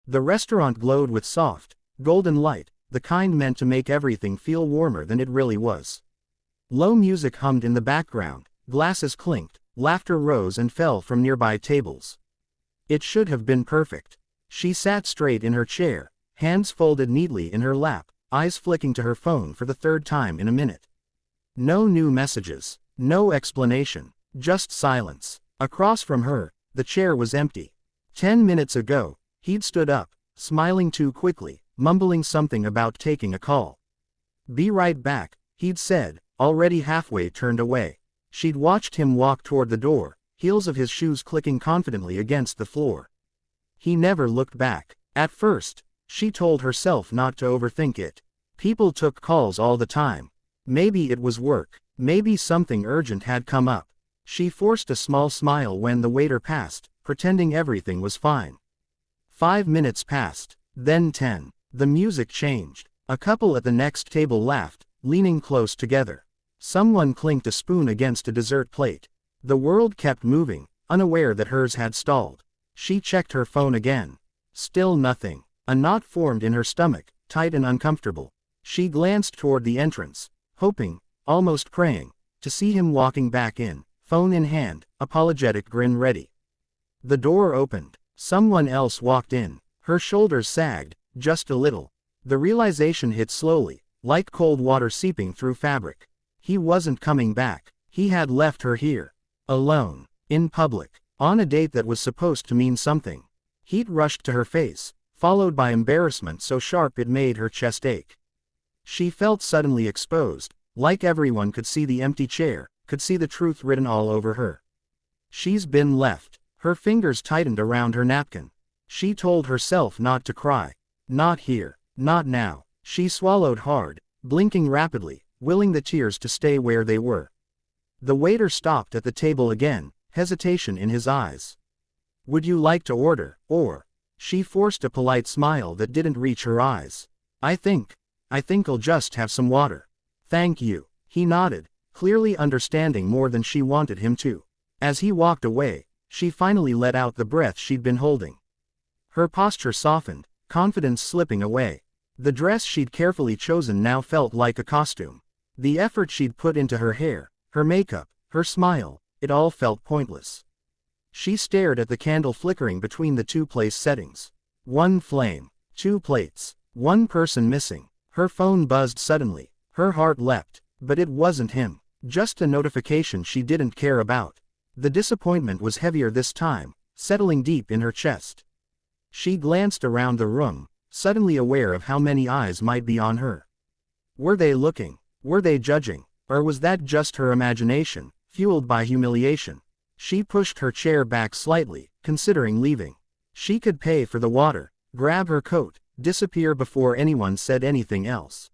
The restaurant glowed with soft, golden light, the kind meant to make everything feel warmer than it really was. Low music hummed in the background, glasses clinked, laughter rose and fell from nearby tables. It should have been perfect. She sat straight in her chair, hands folded neatly in her lap, eyes flicking to her phone for the third time in a minute. No new messages, no explanation, just silence. Across from her, the chair was empty. 10 minutes ago, he'd stood up, smiling too quickly, mumbling something about taking a call. Be right back, he'd said, already halfway turned away. She'd watched him walk toward the door, heels of his shoes clicking confidently against the floor. He never looked back. At first, she told herself not to overthink it. People took calls all the time. Maybe it was work, maybe something urgent had come up. She forced a small smile when the waiter passed, pretending everything was fine. 5 minutes passed, then 10. The music changed. A couple at the next table laughed, leaning close together. Someone clinked a spoon against a dessert plate. The world kept moving, unaware that hers had stalled. She checked her phone again. Still nothing. A knot formed in her stomach, tight and uncomfortable. She glanced toward the entrance, hoping, almost praying, to see him walking back in, phone in hand, apologetic grin ready. The door opened. Someone else walked in. Her shoulders sagged, just a little. The realization hit slowly, like cold water seeping through fabric. He wasn't coming back. He had left her here. Alone. In public. On a date that was supposed to mean something. Heat rushed to her face, followed by embarrassment so sharp it made her chest ache. She felt suddenly exposed, like everyone could see the empty chair, could see the truth written all over her. She's been left. Her fingers tightened around her napkin. She told herself not to cry. Not here. Not now. She swallowed hard, blinking rapidly, willing the tears to stay where they were. The waiter stopped at the table again, hesitation in his eyes. Would you like to order, or? She forced a polite smile that didn't reach her eyes. I think I'll just have some water. Thank you. He nodded, clearly understanding more than she wanted him to. As he walked away, she finally let out the breath she'd been holding. Her posture softened, confidence slipping away. The dress she'd carefully chosen now felt like a costume. The effort she'd put into her hair, her makeup, her smile, it all felt pointless. She stared at the candle flickering between the two place settings. One flame, 2 plates, 1 person missing. Her phone buzzed suddenly. Her heart leapt, but it wasn't him. Just a notification she didn't care about. The disappointment was heavier this time, settling deep in her chest. She glanced around the room, suddenly aware of how many eyes might be on her. Were they looking? Were they judging? Or was that just her imagination, fueled by humiliation? She pushed her chair back slightly, considering leaving. She could pay for the water, grab her coat, disappear before anyone said anything else.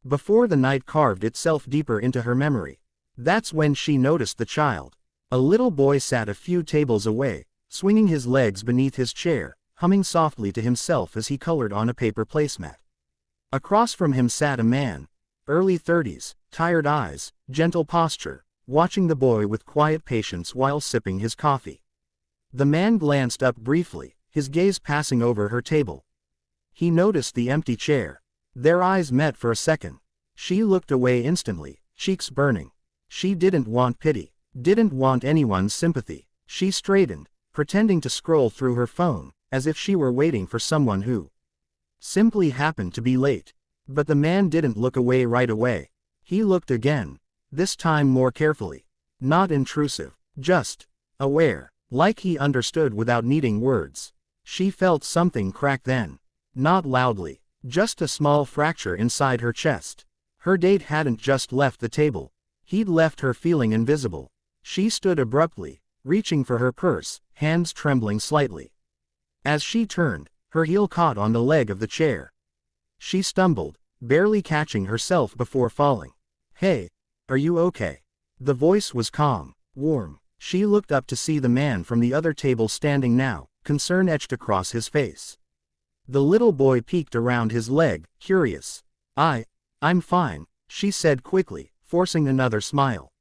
Before the night carved itself deeper into her memory. That's when she noticed the child. A little boy sat a few tables away, swinging his legs beneath his chair, humming softly to himself as he colored on a paper placemat. Across from him sat a man, early 30s, tired eyes, gentle posture, watching the boy with quiet patience while sipping his coffee. The man glanced up briefly, his gaze passing over her table. He noticed the empty chair. Their eyes met for a second. She looked away instantly, cheeks burning. She didn't want pity, didn't want anyone's sympathy. She straightened, pretending to scroll through her phone, as if she were waiting for someone who simply happened to be late. But the man didn't look away right away. He looked again, this time more carefully. Not intrusive, just aware, like he understood without needing words. She felt something crack then. Not loudly, just a small fracture inside her chest. Her date hadn't just left the table. He'd left her feeling invisible. She stood abruptly, reaching for her purse, hands trembling slightly. As she turned, her heel caught on the leg of the chair. She stumbled, barely catching herself before falling. Hey, are you okay? The voice was calm, warm. She looked up to see the man from the other table standing now, concern etched across his face. The little boy peeked around his leg, curious. I'm fine, she said quickly, forcing another smile.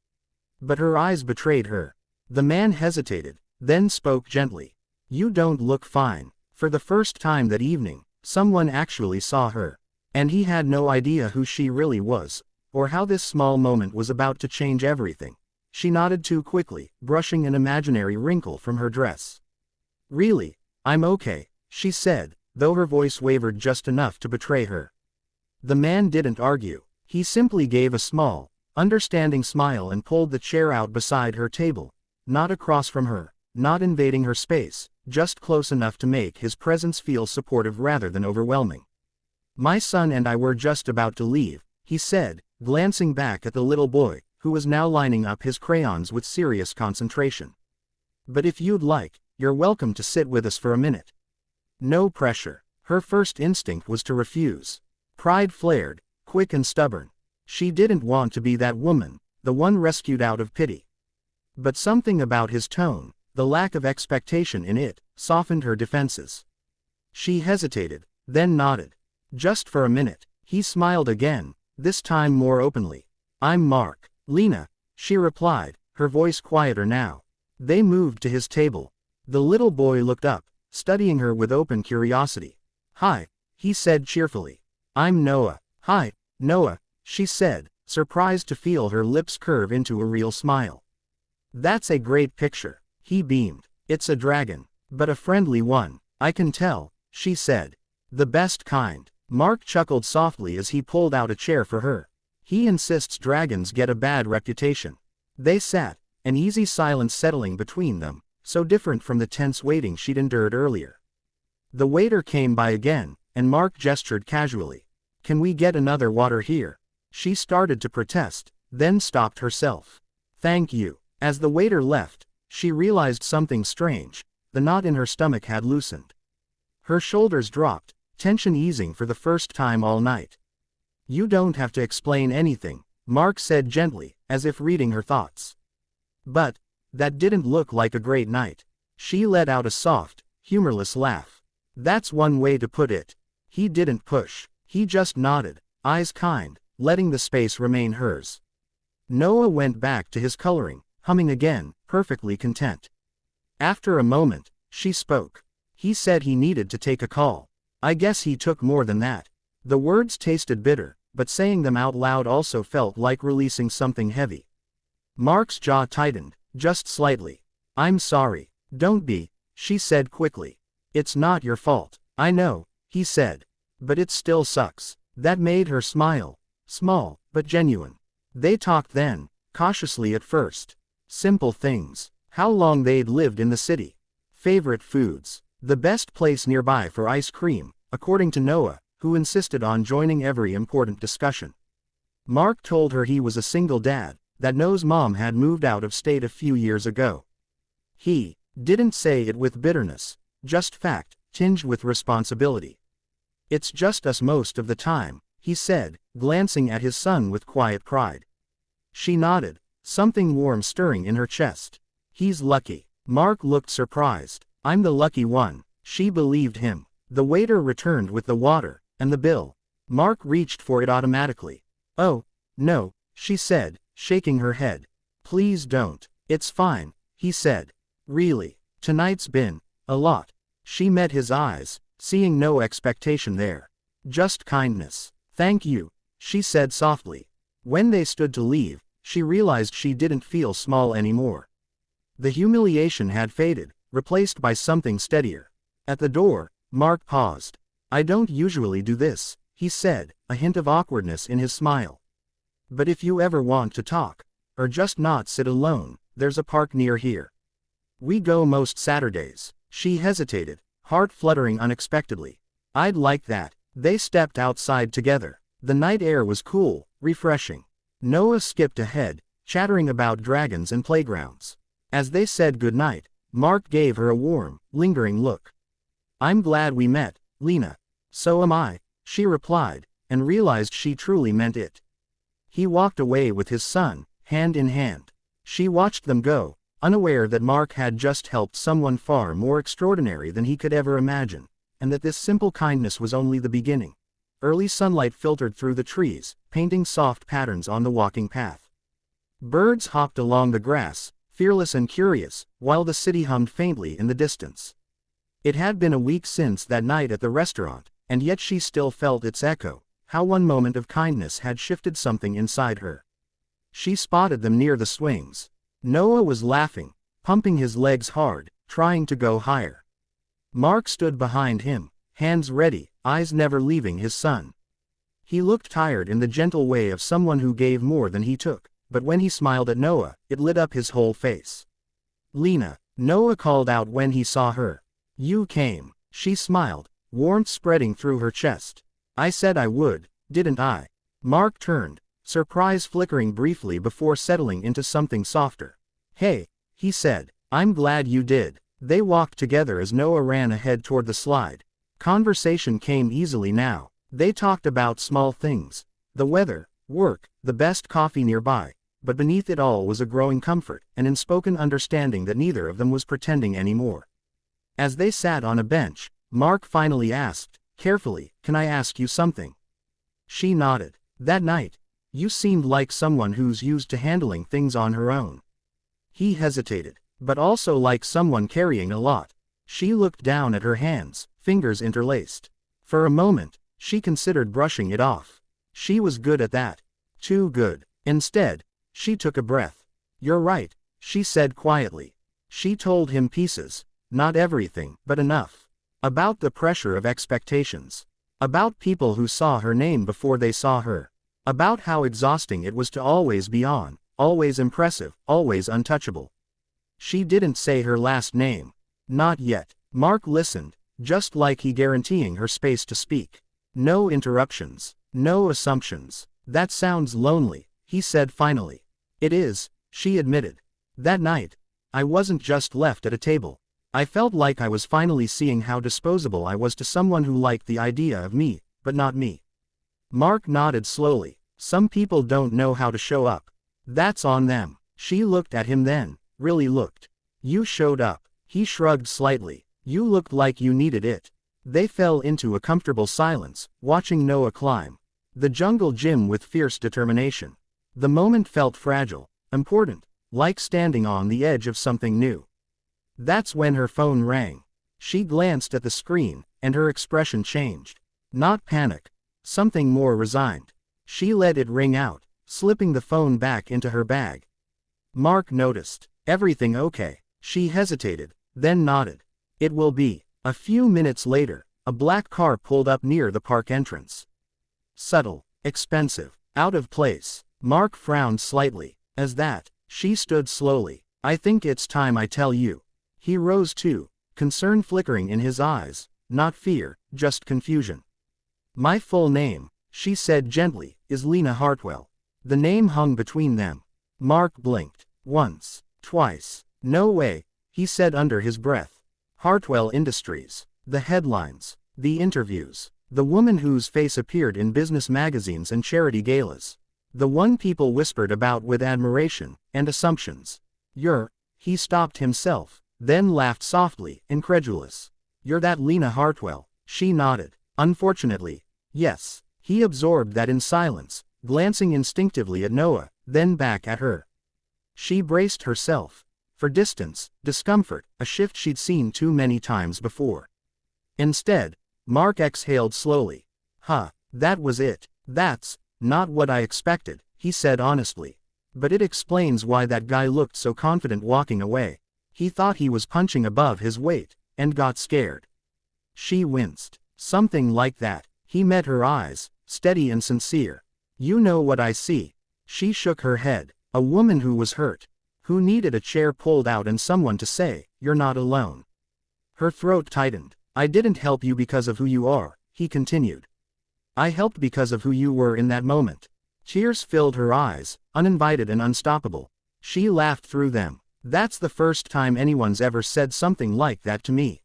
But her eyes betrayed her. The man hesitated, then spoke gently. You don't look fine. For the first time that evening, someone actually saw her. And he had no idea who she really was, or how this small moment was about to change everything. She nodded too quickly, brushing an imaginary wrinkle from her dress. Really, I'm okay, she said, though her voice wavered just enough to betray her. The man didn't argue. He simply gave a small, understanding smile and pulled the chair out beside her table, not across from her, not invading her space, just close enough to make his presence feel supportive rather than overwhelming. My son and I were just about to leave, he said, glancing back at the little boy, who was now lining up his crayons with serious concentration. But if you'd like, you're welcome to sit with us for a minute. No pressure. Her first instinct was to refuse. Pride flared, quick and stubborn. She didn't want to be that woman, the one rescued out of pity. But something about his tone, the lack of expectation in it, softened her defenses. She hesitated, then nodded. Just for a minute, he smiled again, this time more openly. I'm Mark. Lena, she replied, her voice quieter now. They moved to his table. The little boy looked up, studying her with open curiosity. Hi, he said cheerfully. I'm Noah. Hi, Noah, she said, surprised to feel her lips curve into a real smile. That's a great picture, he beamed. It's a dragon, but a friendly one, I can tell, she said. The best kind. Mark chuckled softly as he pulled out a chair for her. He insists dragons get a bad reputation. They sat, an easy silence settling between them, so different from the tense waiting she'd endured earlier. The waiter came by again, and Mark gestured casually. Can we get another water here? She started to protest, then stopped herself. Thank you. As the waiter left, she realized something strange. The knot in her stomach had loosened. Her shoulders dropped, tension easing for the first time all night. You don't have to explain anything, Mark said gently, as if reading her thoughts. But that didn't look like a great night. She let out a soft, humorless laugh. That's one way to put it. He didn't push. He just nodded, eyes kind, letting the space remain hers. Noah went back to his coloring, humming again, perfectly content. After a moment, she spoke. He said he needed to take a call. I guess he took more than that. The words tasted bitter, but saying them out loud also felt like releasing something heavy. Mark's jaw tightened, just slightly. I'm sorry. Don't be, she said quickly. It's not your fault. I know, he said. But it still sucks. That made her smile. Small, but genuine. They talked then, cautiously at first. Simple things. How long they'd lived in the city. Favorite foods. The best place nearby for ice cream, according to Noah, who insisted on joining every important discussion. Mark told her he was a single dad, that Noah's mom had moved out of state a few years ago. He didn't say it with bitterness, just fact, tinged with responsibility. It's just us most of the time, he said, glancing at his son with quiet pride. She nodded, something warm stirring in her chest. He's lucky. Mark looked surprised. I'm the lucky one, she believed him. The waiter returned with the water, and the bill. Mark reached for it automatically. Oh, no, she said, shaking her head. Please don't. It's fine, he said. Really, tonight's been a lot. She met his eyes, seeing no expectation there. Just kindness. Thank you, she said softly. When they stood to leave, she realized she didn't feel small anymore. The humiliation had faded, replaced by something steadier. At the door, Mark paused. I don't usually do this, he said, a hint of awkwardness in his smile. But if you ever want to talk, or just not sit alone, there's a park near here. We go most Saturdays. She hesitated, heart fluttering unexpectedly. I'd like that. They stepped outside together. The night air was cool, refreshing. Noah skipped ahead, chattering about dragons and playgrounds. As they said goodnight, Mark gave her a warm, lingering look. I'm glad we met, Lena. So am I, she replied, and realized she truly meant it. He walked away with his son, hand in hand. She watched them go, unaware that Mark had just helped someone far more extraordinary than he could ever imagine, and that this simple kindness was only the beginning. Early sunlight filtered through the trees, painting soft patterns on the walking path. Birds hopped along the grass, fearless and curious, while the city hummed faintly in the distance. It had been a week since that night at the restaurant, and yet she still felt its echo, how one moment of kindness had shifted something inside her. She spotted them near the swings. Noah was laughing, pumping his legs hard, trying to go higher. Mark stood behind him, hands ready, eyes never leaving his son. He looked tired in the gentle way of someone who gave more than he took, but when he smiled at Noah, it lit up his whole face. "Lena," Noah called out when he saw her. "You came." She smiled, warmth spreading through her chest. "I said I would, didn't I?" Mark turned, surprise flickering briefly before settling into something softer. "Hey," he said, "I'm glad you did." They walked together as Noah ran ahead toward the slide. Conversation came easily now. They talked about small things. The weather, work, the best coffee nearby. But beneath it all was a growing comfort, an unspoken understanding that neither of them was pretending anymore. As they sat on a bench, Mark finally asked, carefully, "Can I ask you something?" She nodded. "That night, you seemed like someone who's used to handling things on her own." He hesitated, "But also like someone carrying a lot." She looked down at her hands, fingers interlaced. For a moment, she considered brushing it off. She was good at that. Too good. Instead, she took a breath. "You're right," she said quietly. She told him pieces. Not everything, but enough. About the pressure of expectations. About people who saw her name before they saw her. About how exhausting it was to always be on, always impressive, always untouchable. She didn't say her last name. Not yet. Mark listened, just like he guaranteeing her space to speak. No interruptions. No assumptions. "That sounds lonely," he said finally. "It is," she admitted. "That night, I wasn't just left at a table. I felt like I was finally seeing how disposable I was to someone who liked the idea of me, but not me." Mark nodded slowly. "Some people don't know how to show up. That's on them." She looked at him then, really looked. "You showed up." He shrugged slightly. "You looked like you needed it." They fell into a comfortable silence, watching Noah climb the jungle gym with fierce determination. The moment felt fragile, important, like standing on the edge of something new. That's when her phone rang. She glanced at the screen, and her expression changed. Not panic. Something more resigned. She let it ring out, slipping the phone back into her bag. Mark noticed. "Everything okay?" She hesitated, then nodded. "It will be." A few minutes later, a black car pulled up near the park entrance. Subtle, expensive, out of place. Mark frowned slightly. As that, she stood slowly. "I think it's time I tell you." He rose too, concern flickering in his eyes, not fear, just confusion. "My full name," she said gently, "is Lena Hartwell." The name hung between them. Mark blinked. Once, twice. "No way," he said under his breath. Hartwell Industries. The headlines. The interviews. The woman whose face appeared in business magazines and charity galas. The one people whispered about with admiration and assumptions. He stopped himself, then laughed softly, incredulous. "You're that Lena Hartwell?" She nodded. "Unfortunately, yes." He absorbed that in silence, glancing instinctively at Noah, then back at her. She braced herself. For distance, discomfort, a shift she'd seen too many times before. Instead, Mark exhaled slowly. That was it. "That's not what I expected," he said honestly. "But it explains why that guy looked so confident walking away. He thought he was punching above his weight, and got scared." She winced. "Something like that." He met her eyes, steady and sincere. "You know what I see." She shook her head. A woman who was hurt. Who needed a chair pulled out and someone to say, "You're not alone." Her throat tightened. "I didn't help you because of who you are," he continued. "I helped because of who you were in that moment." Tears filled her eyes, uninvited and unstoppable. She laughed through them. "That's the first time anyone's ever said something like that to me."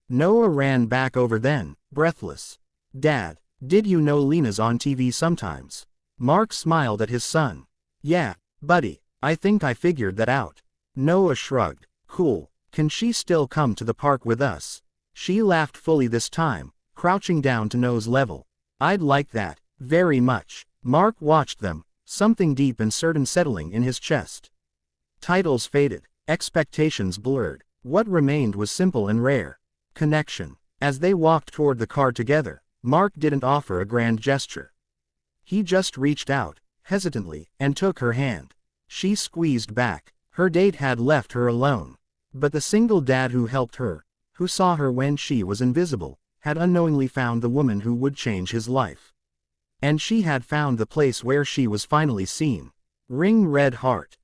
Noah ran back over then, breathless. "Dad, did you know Lena's on TV sometimes?" Mark smiled at his son. "Yeah, buddy, I think I figured that out." Noah shrugged. "Cool. Can she still come to the park with us?" She laughed fully this time, crouching down to Noah's level. "I'd like that, very much." Mark watched them, something deep and certain settling in his chest. Titles faded, expectations blurred. What remained was simple and rare. Connection. As they walked toward the car together, Mark didn't offer a grand gesture. He just reached out, hesitantly, and took her hand. She squeezed back. Her date had left her alone. But the single dad who helped her, who saw her when she was invisible, had unknowingly found the woman who would change his life. And she had found the place where she was finally seen. Ring red heart.